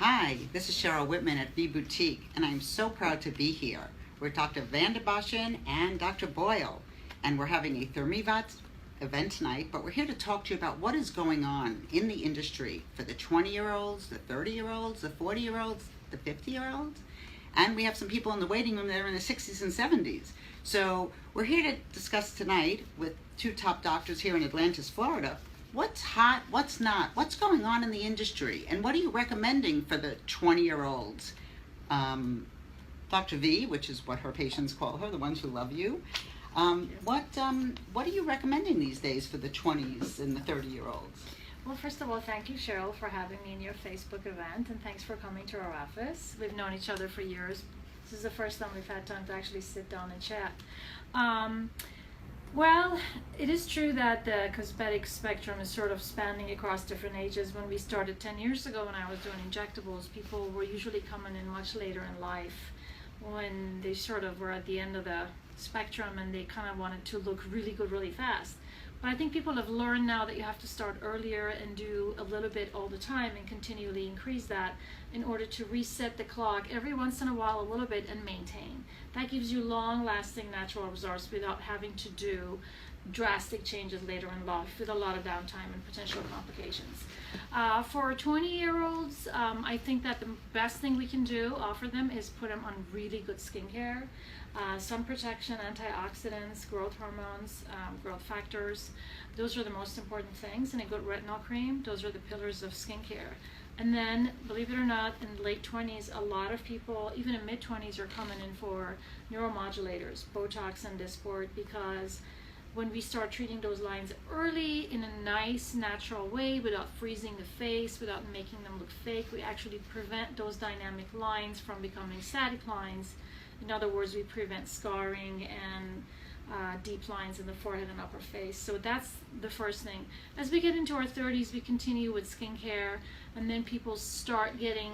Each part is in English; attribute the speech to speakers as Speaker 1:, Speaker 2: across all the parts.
Speaker 1: Hi, this is Cheryl Whitman at V Boutique, and I'm so proud to be here. We're Dr. Van der Boschen and Dr. Boyle, and we're having a ThermiVa event tonight, but we're here to talk to you about what is going on in the industry for the 20-year-olds, the 30-year-olds, the 40-year-olds, the 50-year-olds, and we have some people in the waiting room that are in the 60s and 70s. So we're here to discuss tonight with two top doctors here in Atlantis, Florida, what's hot, what's not, what's going on in the industry, and what are you recommending for the 20-year-olds? Dr. V, which is what her patients call her, the ones who love you. What are you recommending these days for the 20s and the 30-year-olds?
Speaker 2: Well, first of all, thank you, Cheryl, for having me in your Facebook event, and thanks for coming to our office. We've known each other for years. This is the first time we've had time to actually sit down and chat. Well, it is true that the cosmetic spectrum is sort of spanning across different ages. When we started 10 years ago when I was doing injectables, people were usually coming in much later in life when they sort of were at the end of the spectrum and they kind of wanted to look really good really fast. But I think people have learned now that you have to start earlier and do a little bit all the time and continually increase that in order to reset the clock every once in a while a little bit and maintain. That gives you long-lasting natural results without having to do drastic changes later in life with a lot of downtime and potential complications. For 20-year-olds, I think that the best thing we can do, offer them, is put them on really good skincare. Sun protection, antioxidants, growth hormones, growth factors. Those are the most important things. And a good retinol cream, those are the pillars of skincare. And then, believe it or not, in the late 20s, a lot of people, even in mid-20s, are coming in for neuromodulators, Botox and Dysport, because when we start treating those lines early in a nice, natural way, without freezing the face, without making them look fake, we actually prevent those dynamic lines from becoming static lines. In other words, we prevent scarring and deep lines in the forehead and upper face. So that's the first thing. As we get into our 30s, we continue with skincare, and then people start getting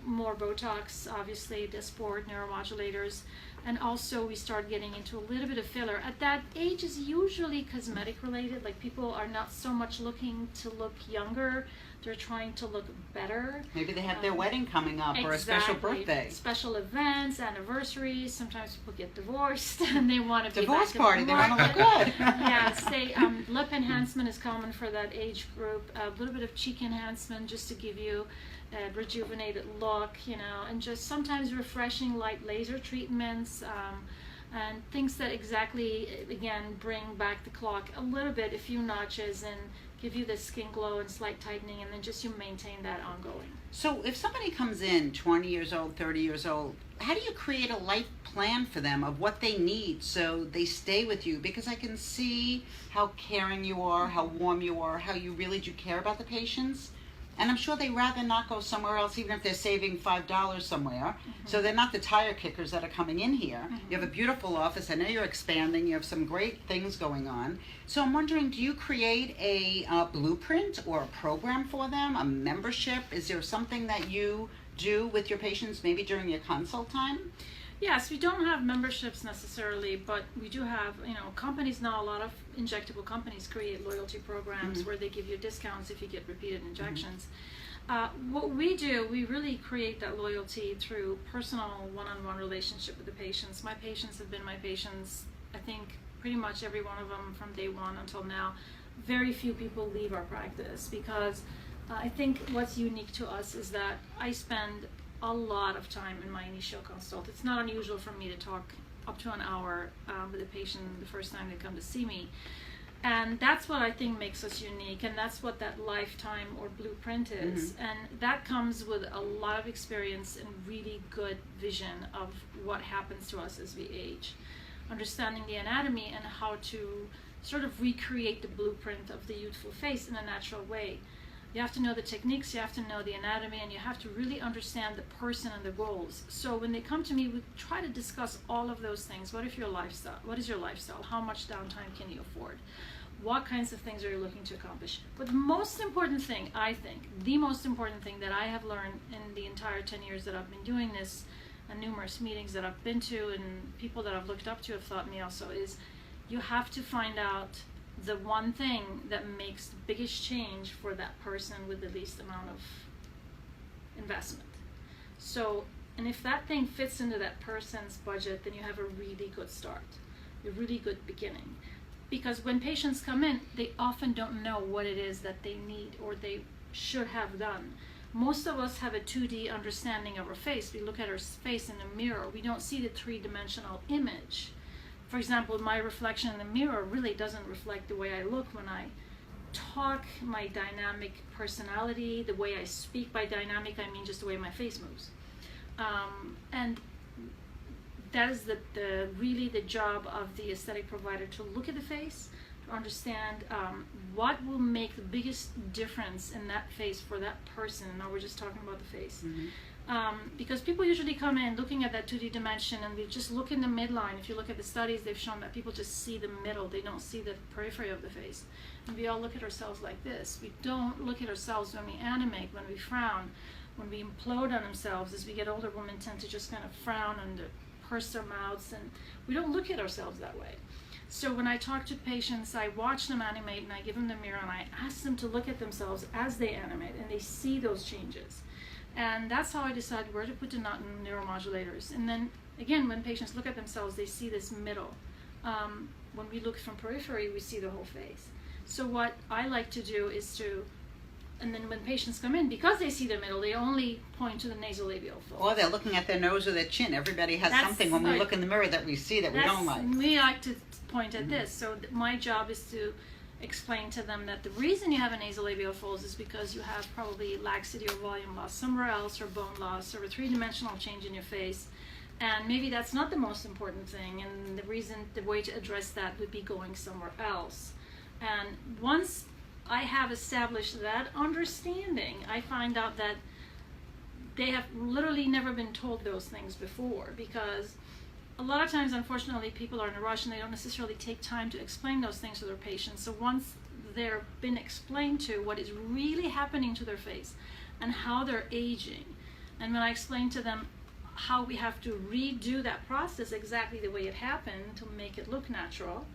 Speaker 2: more Botox, obviously, Dysport, neuromodulators, and also we start getting into a little bit of filler. At that age is usually cosmetic related, like people are not so much looking to look younger, they're trying to look better.
Speaker 1: Maybe they have their wedding coming up, or a special birthday.
Speaker 2: Special events, anniversaries. Sometimes people get divorced and they want to be
Speaker 1: divorce
Speaker 2: back
Speaker 1: party.
Speaker 2: in the
Speaker 1: They want to look good.
Speaker 2: Yes, lip enhancement is common for that age group. A little bit of cheek enhancement just to give you a rejuvenated look, and just sometimes refreshing light laser treatments. And things that exactly, again, bring back the clock a little bit, a few notches, and give you the skin glow and slight tightening, and then just you maintain that ongoing.
Speaker 1: So if somebody comes in 20 years old, 30 years old, how do you create a life plan for them of what they need so they stay with you? Because I can see how caring you are, how warm you are, how you really do care about the patients. And I'm sure they'd rather not go somewhere else, even if they're saving $5 somewhere. Mm-hmm. So they're not the tire kickers that are coming in here. Mm-hmm. You have a beautiful office. I know you're expanding. You have some great things going on. So I'm wondering, do you create a blueprint or a program for them, a membership? Is there something that you do with your patients, maybe during your consult time?
Speaker 2: Yes, we don't have memberships necessarily, but we do have, companies now, a lot of injectable companies create loyalty programs where they give you discounts if you get repeated injections. What we do, we really create that loyalty through personal one-on-one relationship with the patients. My patients have been my patients, I think, pretty much every one of them from day one until now. Very few people leave our practice because I think what's unique to us is that I spend a lot of time in my initial consult. It's not unusual for me to talk up to an hour with a patient the first time they come to see me. And that's what I think makes us unique, and that's what that lifetime or blueprint is. And that comes with a lot of experience and really good vision of what happens to us as we age. Understanding the anatomy and how to sort of recreate the blueprint of the youthful face in a natural way. You have to know the techniques, you have to know the anatomy, and you have to really understand the person and the goals. So when they come to me, we try to discuss all of those things. What is your lifestyle? What is your lifestyle? How much downtime can you afford? What kinds of things are you looking to accomplish? But the most important thing, I think, the most important thing that I have learned in the entire 10 years that I've been doing this, and numerous meetings that I've been to, and people that I've looked up to have taught me also, is you have to find out the one thing that makes the biggest change for that person with the least amount of investment. So, and if that thing fits into that person's budget, then you have a really good start, a really good beginning. Because when patients come in, they often don't know what it is that they need or they should have done. Most of us have a 2D understanding of our face. We look at our face in a mirror. We don't see the three-dimensional image. For example, my reflection in the mirror really doesn't reflect the way I look when I talk, my dynamic personality, the way I speak. By dynamic, I mean just the way my face moves. And that is really the job of the aesthetic provider, to look at the face, to understand what will make the biggest difference in that face for that person. Now we're just talking about the face. Because people usually come in looking at that 2D dimension and they just look in the midline. If you look at the studies, they've shown that people just see the middle. They don't see the periphery of the face. And we all look at ourselves like this. We don't look at ourselves when we animate, when we frown, when we implode on ourselves. As we get older, women tend to just kind of frown and purse their mouths, and we don't look at ourselves that way. So when I talk to patients, I watch them animate and I give them the mirror and I ask them to look at themselves as they animate, and they see those changes. And that's how I decide where to put the neuromodulators. And then again, when patients look at themselves, they see this middle. When we look from periphery, we see the whole face. So what I like to do is and then when patients come in, because they see the middle, they only point to the nasolabial fold.
Speaker 1: Or they're looking at their nose or their chin. Everybody has something when we look in the mirror that we see that we don't like.
Speaker 2: We like to point at this. So my job is to explain to them that the reason you have a nasolabial fold is because you have probably laxity or volume loss somewhere else, or bone loss, or a three-dimensional change in your face. And maybe that's not the most important thing, and the way to address that would be going somewhere else. And once I have established that understanding, I find out that they have literally never been told those things before, because a lot of times, unfortunately, people are in a rush and they don't necessarily take time to explain those things to their patients. So once they're been explained to what is really happening to their face and how they're aging, and when I explain to them how we have to redo that process exactly the way it happened to make it look natural,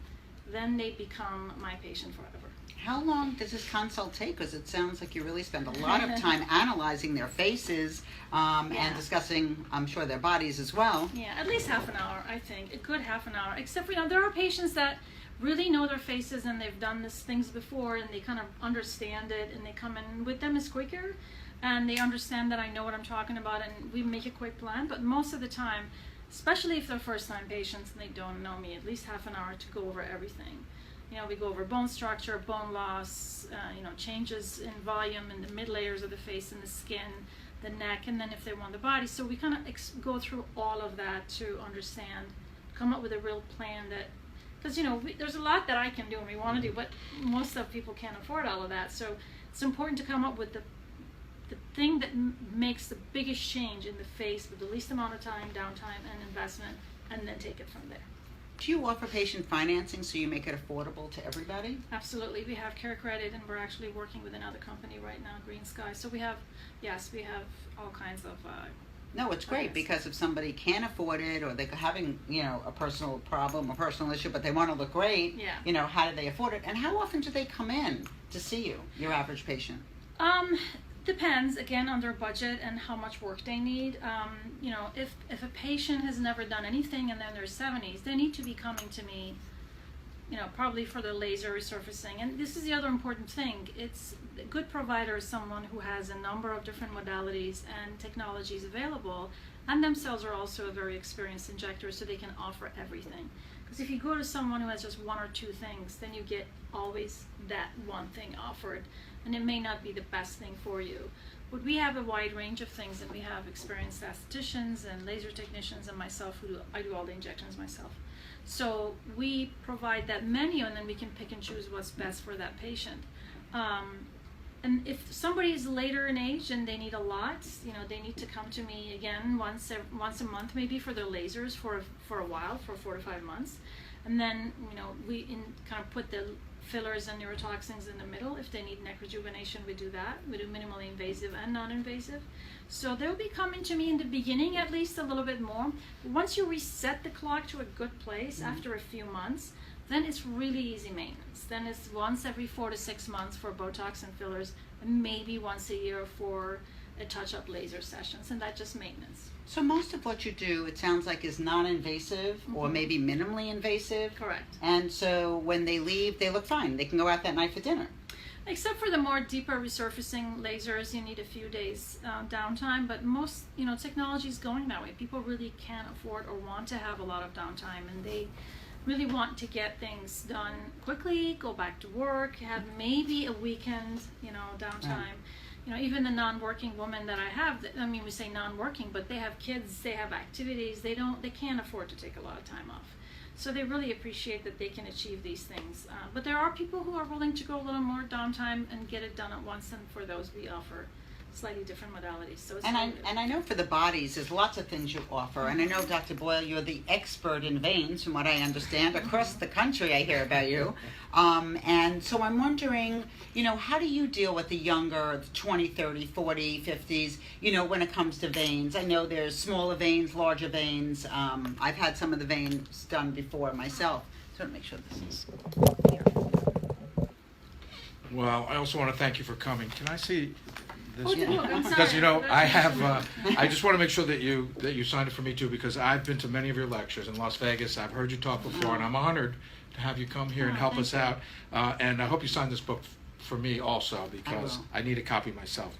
Speaker 2: then they become my patient forever.
Speaker 1: How long does this consult take? Because it sounds like you really spend a lot of time analyzing their faces and discussing, I'm sure, their bodies as well.
Speaker 2: Yeah, at least half an hour, I think. A good half an hour. Except, there are patients that really know their faces and they've done these things before and they kind of understand it, and they come in. With them, it's quicker, and they understand that I know what I'm talking about, and we make a quick plan. But most of the time, especially if they're first-time patients and they don't know me, at least half an hour to go over everything. We go over bone structure, bone loss, changes in volume in the mid layers of the face and the skin, the neck, and then if they want the body. So we kind of go through all of that to understand, come up with a real plan that, because there's a lot that I can do and we want to do, but most of people can't afford all of that. So it's important to come up with the thing that makes the biggest change in the face with the least amount of time, downtime, and investment, and then take it from there.
Speaker 1: Do you offer patient financing so you make it affordable to everybody?
Speaker 2: Absolutely. We have Care Credit, and we're actually working with another company right now, Green Sky. So we have all kinds of
Speaker 1: No, it's great, because if somebody can't afford it, or they're having, a personal problem, a personal issue, but they want to look great, how do they afford it? And how often do they come in to see you, your average patient?
Speaker 2: Depends, again, on their budget and how much work they need. If a patient has never done anything and they're in their 70s, they need to be coming to me, probably for the laser resurfacing. And this is the other important thing. A good provider is someone who has a number of different modalities and technologies available, and themselves are also a very experienced injector, so they can offer everything. Because if you go to someone who has just one or two things, then you get always that one thing offered, and it may not be the best thing for you. But we have a wide range of things, and we have experienced estheticians and laser technicians and myself, I do all the injections myself. So we provide that menu, and then we can pick and choose what's best for that patient. And if somebody is later in age and they need a lot, they need to come to me again once a month, maybe, for their lasers for a while, for 4 to 5 months. And then, we kind of put the fillers and neurotoxins in the middle. If they need neck rejuvenation, we do that. We do minimally invasive and non-invasive. So they'll be coming to me in the beginning, at least a little bit more. Once you reset the clock to a good place after a few months, then it's really easy maintenance. Then it's once every 4 to 6 months for Botox and fillers, and maybe once a year for a touch-up laser sessions, and that's just maintenance.
Speaker 1: So most of what you do, it sounds like, is non-invasive or maybe minimally invasive.
Speaker 2: Correct.
Speaker 1: And so when they leave, they look fine. They can go out that night for dinner.
Speaker 2: Except for the more deeper resurfacing lasers, you need a few days downtime, but most, technology is going that way. People really can't afford or want to have a lot of downtime, and they really want to get things done quickly, go back to work, have maybe a weekend, downtime. Even the non-working woman that I have, we say non-working, but they have kids, they have activities, they can't afford to take a lot of time off. So they really appreciate that they can achieve these things. But there are people who are willing to go a little more downtime and get it done at once, and for those we offer slightly different modalities. So it's
Speaker 1: And I know for the bodies, there's lots of things you offer. And I know, Dr. Boyle, you're the expert in veins, from what I understand. Across the country, I hear about you. And so I'm wondering, how do you deal with the younger, 20, 30, 40, 50s, when it comes to veins? I know there's smaller veins, larger veins. I've had some of the veins done before myself. So I want to make sure this is here.
Speaker 3: Well, I also want to thank you for coming. Can I see this
Speaker 2: Oh,
Speaker 3: one?
Speaker 2: look, I'm
Speaker 3: Because
Speaker 2: sorry.
Speaker 3: I have. I just want to make sure that you signed it for me too, because I've been to many of your lectures in Las Vegas. I've heard you talk before, and I'm honored to have you come here and help us out. And I hope you sign this book for me also, because I need a copy myself.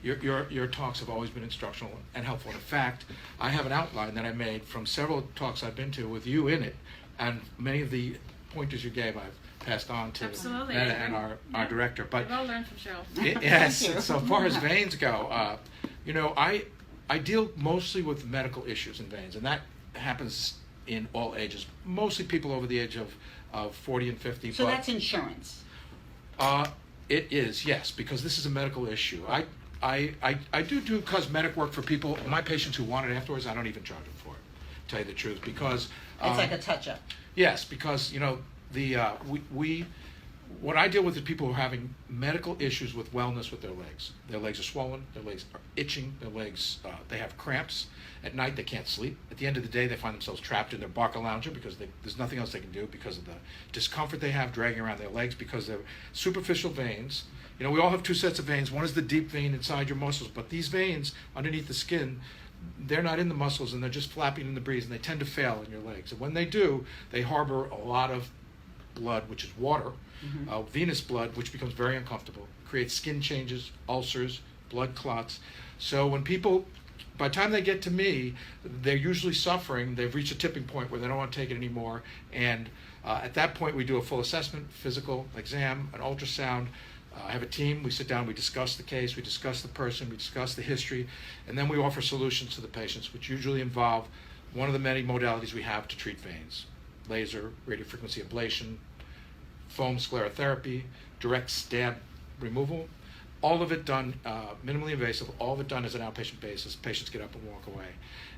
Speaker 3: Your talks have always been instructional and helpful. In fact, I have an outline that I made from several talks I've been to with you in it, and many of the pointers you gave I've passed on to
Speaker 2: Absolutely.
Speaker 3: Netta and our director. But
Speaker 2: We've all learned from Cheryl.
Speaker 3: yes,
Speaker 1: Thank you.
Speaker 3: so far as veins go, I deal mostly with medical issues in veins, and that happens in all ages. Mostly people over the age of 40 and 50.
Speaker 1: So
Speaker 3: but,
Speaker 1: that's insurance.
Speaker 3: It is, yes, because this is a medical issue. I do cosmetic work for people, my patients who want it afterwards. I don't even charge them for it, to tell you the truth, because
Speaker 1: It's like a touch-up.
Speaker 3: yes, because what I deal with is people who are having medical issues with wellness with their legs. Their legs are swollen, their legs are itching, their legs, they have cramps. At night they can't sleep. At the end of the day they find themselves trapped in their Barca lounger because there's nothing else they can do because of the discomfort they have dragging around their legs because they're superficial veins. We all have two sets of veins. One is the deep vein inside your muscles, but these veins underneath the skin, they're not in the muscles and they're just flapping in the breeze, and they tend to fail in your legs. And when they do, they harbor a lot of blood, which is water, venous blood, which becomes very uncomfortable, creates skin changes, ulcers, blood clots. So when people, by the time they get to me, they're usually suffering. They've reached a tipping point where they don't want to take it anymore. And at that point, we do a full assessment, physical exam, an ultrasound. I have a team. We sit down, we discuss the case, we discuss the person, we discuss the history, and then we offer solutions to the patients, which usually involve one of the many modalities we have to treat veins: laser, radiofrequency ablation, foam sclerotherapy, direct stab removal. All of it done minimally invasive, all of it done as an outpatient basis. Patients get up and walk away.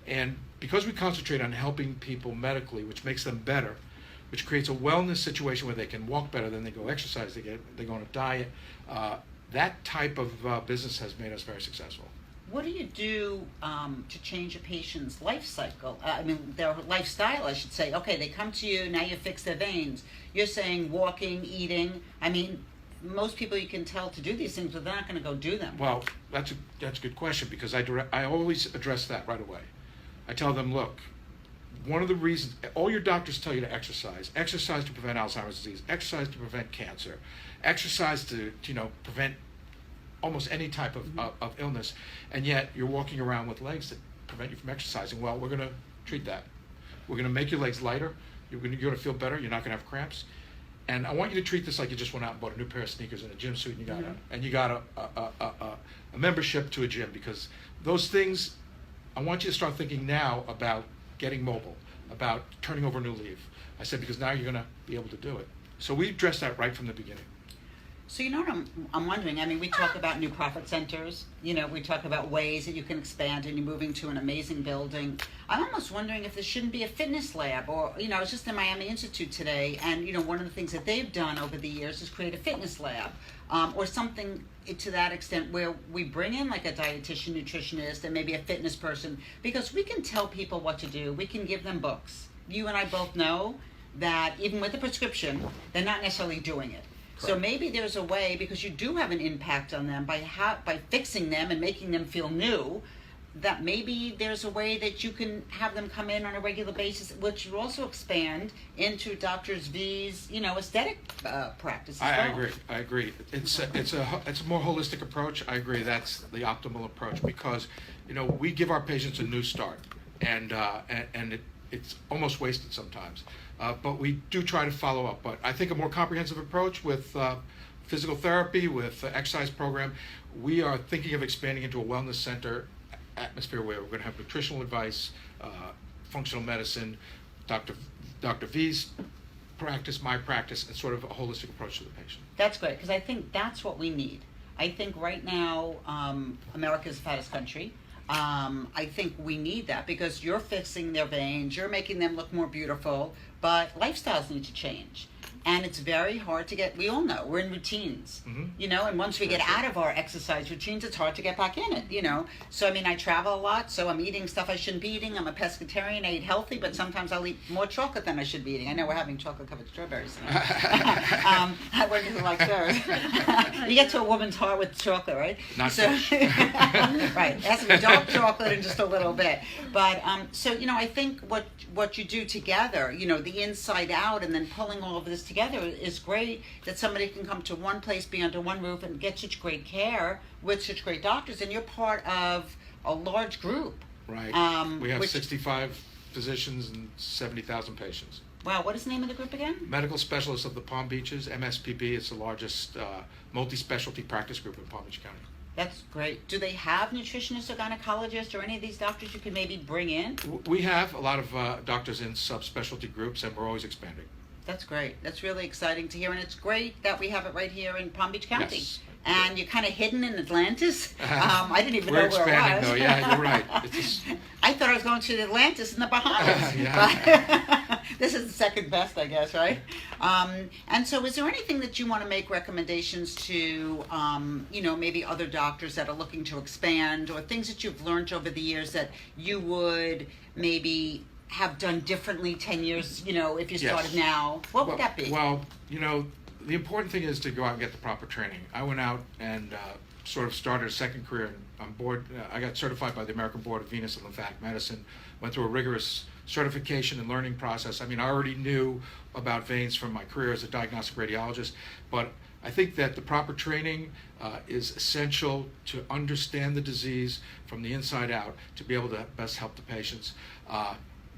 Speaker 3: And because we concentrate on helping people medically, which makes them better, which creates a wellness situation where they can walk better, then they go exercise, they go on a diet, that type of business has made us very successful.
Speaker 1: What do you do to change a patient's life cycle? Their lifestyle, I should say. Okay, they come to you, now you fix their veins. You're saying walking, eating. Most people you can tell to do these things, but they're not going to go do them.
Speaker 3: Well, that's a good question, because I always address that right away. I tell them, look, one of the reasons, all your doctors tell you to exercise to prevent Alzheimer's disease, exercise to prevent cancer, exercise to prevent almost any type of illness, and yet you're walking around with legs that prevent you from exercising. Well, we're going to treat that. We're going to make your legs lighter. You're going to feel better. You're not going to have cramps. And I want you to treat this like you just went out and bought a new pair of sneakers and a gym suit, and you got a membership to a gym, because those things, I want you to start thinking now about getting mobile, about turning over a new leaf. I said, because now you're going to be able to do it. So we addressed that right from the beginning.
Speaker 1: So what I'm wondering, we talk about new profit centers, we talk about ways that you can expand and you're moving to an amazing building. I'm almost wondering if there shouldn't be a fitness lab, or, I was just in Miami Institute today, and, one of the things that they've done over the years is create a fitness lab, or something to that extent, where we bring in like a dietitian, nutritionist, and maybe a fitness person, because we can tell people what to do. We can give them books. You and I both know that even with a prescription, they're not necessarily doing it. So
Speaker 3: Correct.
Speaker 1: maybe there's a way, because you do have an impact on them by fixing them and making them feel new, that maybe there's a way that you can have them come in on a regular basis, which would also expand into Dr. V's, aesthetic practice as well.
Speaker 3: I agree. It's a more holistic approach. I agree. That's the optimal approach because, we give our patients a new start, and it's almost wasted sometimes. But we do try to follow up. But I think a more comprehensive approach with physical therapy, with exercise program, we are thinking of expanding into a wellness center atmosphere where we're going to have nutritional advice, functional medicine, Dr. V's practice, my practice, and sort of a holistic approach to the patient.
Speaker 1: That's great, because I think that's what we need. I think right now, America's the fattest country. I think we need that because you're fixing their veins, you're making them look more beautiful, but lifestyles need to change. And it's very hard to get, we all know, we're in routines, and once we get out of our exercise routines, it's hard to get back in it, So, I travel a lot, so I'm eating stuff I shouldn't be eating. I'm a pescatarian, I eat healthy, but sometimes I'll eat more chocolate than I should be eating. I know we're having chocolate-covered strawberries tonight. I work with like those. You get to a woman's heart with chocolate, right?
Speaker 3: Not
Speaker 1: so,
Speaker 3: fish.
Speaker 1: Right, it has to be dark chocolate and just a little bit. But, so, I think what you do together, the inside out and then pulling all of this together is great, that somebody can come to one place, be under one roof, and get such great care with such great doctors, and you're part of a large group.
Speaker 3: Right. We have 65 physicians and 70,000 patients.
Speaker 1: Wow, what is the name of the group again?
Speaker 3: Medical Specialists of the Palm Beaches, MSPB. It's the largest multi-specialty practice group in Palm Beach County.
Speaker 1: That's great. Do they have nutritionists or gynecologists or any of these doctors you could maybe bring in?
Speaker 3: We have a lot of doctors in subspecialty groups, and we're always expanding.
Speaker 1: That's great. That's really exciting to hear, and it's great that we have it right here in Palm Beach County.
Speaker 3: Yes.
Speaker 1: And you're kind of hidden in Atlantis. I didn't even know where it was.
Speaker 3: We're expanding, though. Yeah, you're right.
Speaker 1: I thought I was going to Atlantis in the Bahamas.
Speaker 3: Yeah.
Speaker 1: But this is the second best, I guess, right? And so is there anything that you want to make recommendations to, maybe other doctors that are looking to expand, or things that you've learned over the years that you would maybe have done differently 10 years, if you started now? What would that be?
Speaker 3: Well, the important thing is to go out and get the proper training. I went out and sort of started a second career on board. I got certified by the American Board of Venous and Lymphatic Medicine, went through a rigorous certification and learning process. I already knew about veins from my career as a diagnostic radiologist, but I think that the proper training is essential to understand the disease from the inside out, to be able to best help the patients,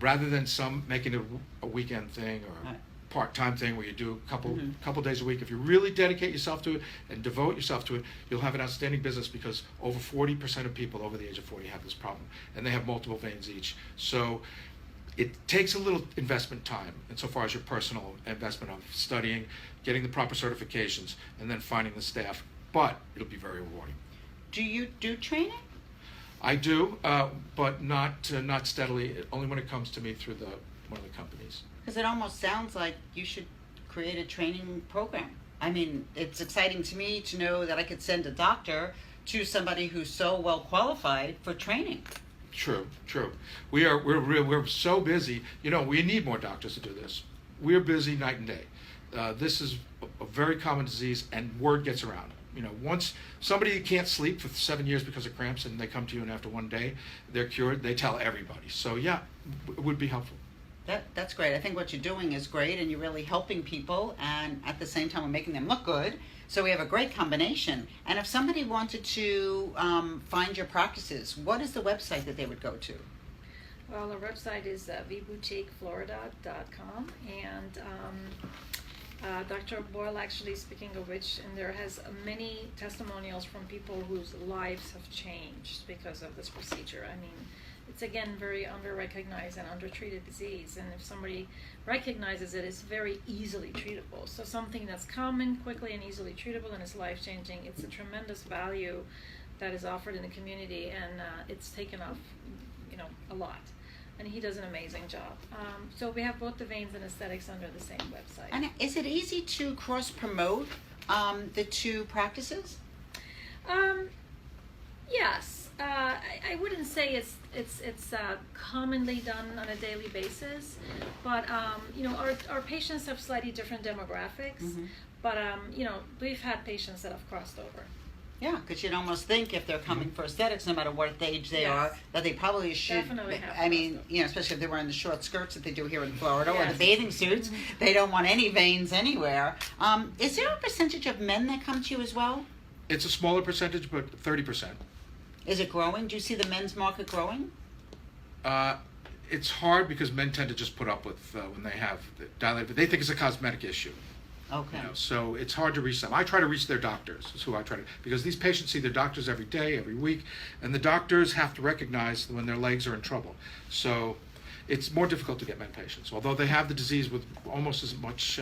Speaker 3: rather than some making it a weekend thing or part-time thing where you do a couple days a week. If you really dedicate yourself to it and devote yourself to it, you'll have an outstanding business, because over 40% of people over the age of 40 have this problem, and they have multiple veins each. So it takes a little investment time insofar as your personal investment of studying, getting the proper certifications, and then finding the staff, but it'll be very rewarding.
Speaker 1: Do you do training?
Speaker 3: I do, but not steadily, only when it comes to me through one of the companies.
Speaker 1: Because it almost sounds like you should create a training program. It's exciting to me to know that I could send a doctor to somebody who's so well qualified for training. True.
Speaker 3: We're so busy. We need more doctors to do this. We're busy night and day. This is a very common disease, and word gets around. Once somebody can't sleep for 7 years because of cramps, and they come to you, and after one day they're cured, they tell everybody. So yeah, it would be helpful.
Speaker 1: That's great. I think what you're doing is great, and you're really helping people, and at the same time we're making them look good. So we have a great combination. And if somebody wanted to find your practices, what is the website that they would go to?
Speaker 2: Well, our website is vboutiqueflorida.com, and Dr. Boyle, actually, speaking of which, and there has many testimonials from people whose lives have changed because of this procedure. It's again very under-recognized and under-treated disease, and if somebody recognizes it, it's very easily treatable. So something that's common, quickly and easily treatable, and is life-changing, it's a tremendous value that is offered in the community, and it's taken off, a lot. And he does an amazing job. So we have both the veins and aesthetics under the same website.
Speaker 1: And is it easy to cross-promote the two practices?
Speaker 2: Yes. I wouldn't say it's commonly done on a daily basis, but our patients have slightly different demographics. But we've had patients that have crossed over.
Speaker 1: Yeah, because you'd almost think if they're coming for aesthetics, no matter what age they
Speaker 2: Yes.
Speaker 1: are, that they probably should.
Speaker 2: Definitely have
Speaker 1: I mean,
Speaker 2: crossed
Speaker 1: especially if they're wearing the short skirts that they do here in Florida or the
Speaker 2: Yes.
Speaker 1: bathing suits, they don't want any veins anywhere. Is there a percentage of men that come to you as well?
Speaker 3: It's a smaller percentage, but 30%.
Speaker 1: Is it growing? Do you see the men's market growing?
Speaker 3: It's hard because men tend to just put up with when they have dilated. They think it's a cosmetic issue.
Speaker 1: Okay.
Speaker 3: So it's hard to reach them. I try to reach their doctors. Is who I try to, because these patients see their doctors every day, every week, and the doctors have to recognize when their legs are in trouble. So it's more difficult to get men patients, although they have the disease with almost as much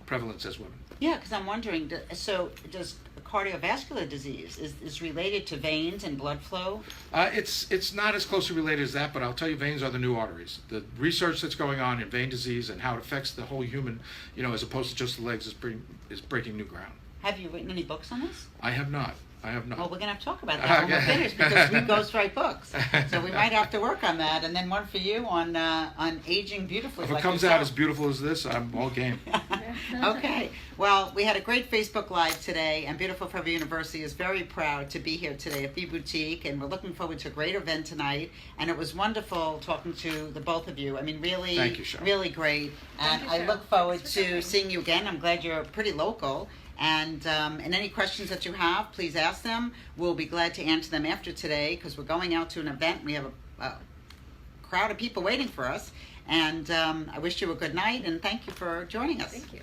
Speaker 3: prevalence as women.
Speaker 1: Yeah, because I'm wondering, so does cardiovascular disease is related to veins and blood flow?
Speaker 3: It's not as closely related as that, but I'll tell you, veins are the new arteries. The research that's going on in vein disease and how it affects the whole human, as opposed to just the legs, is breaking new ground.
Speaker 1: Have you written any books on this?
Speaker 3: I have not.
Speaker 1: Well, we're going to have to talk about that when we're finished, because we ghostwrite books. So we might have to work on that. And then one for you on aging beautifully.
Speaker 3: If it
Speaker 1: like
Speaker 3: comes
Speaker 1: yourself.
Speaker 3: out as beautiful as this, I'm all game.
Speaker 1: Okay. Well, we had a great Facebook Live today, and Beautiful Forever University is very proud to be here today at the boutique, and we're looking forward to a great event tonight. And it was wonderful talking to the both of you. I mean, really,
Speaker 3: Thank you, Cheryl.
Speaker 1: really great. And
Speaker 2: Thank you,
Speaker 1: I
Speaker 2: Cheryl.
Speaker 1: look forward
Speaker 2: Thanks for
Speaker 1: to
Speaker 2: coming.
Speaker 1: seeing you again. I'm glad you're pretty local. And any questions that you have, please ask them. We'll be glad to answer them after today, because we're going out to an event. We have a crowd of people waiting for us. And I wish you a good night, and thank you for joining us.
Speaker 2: Thank you.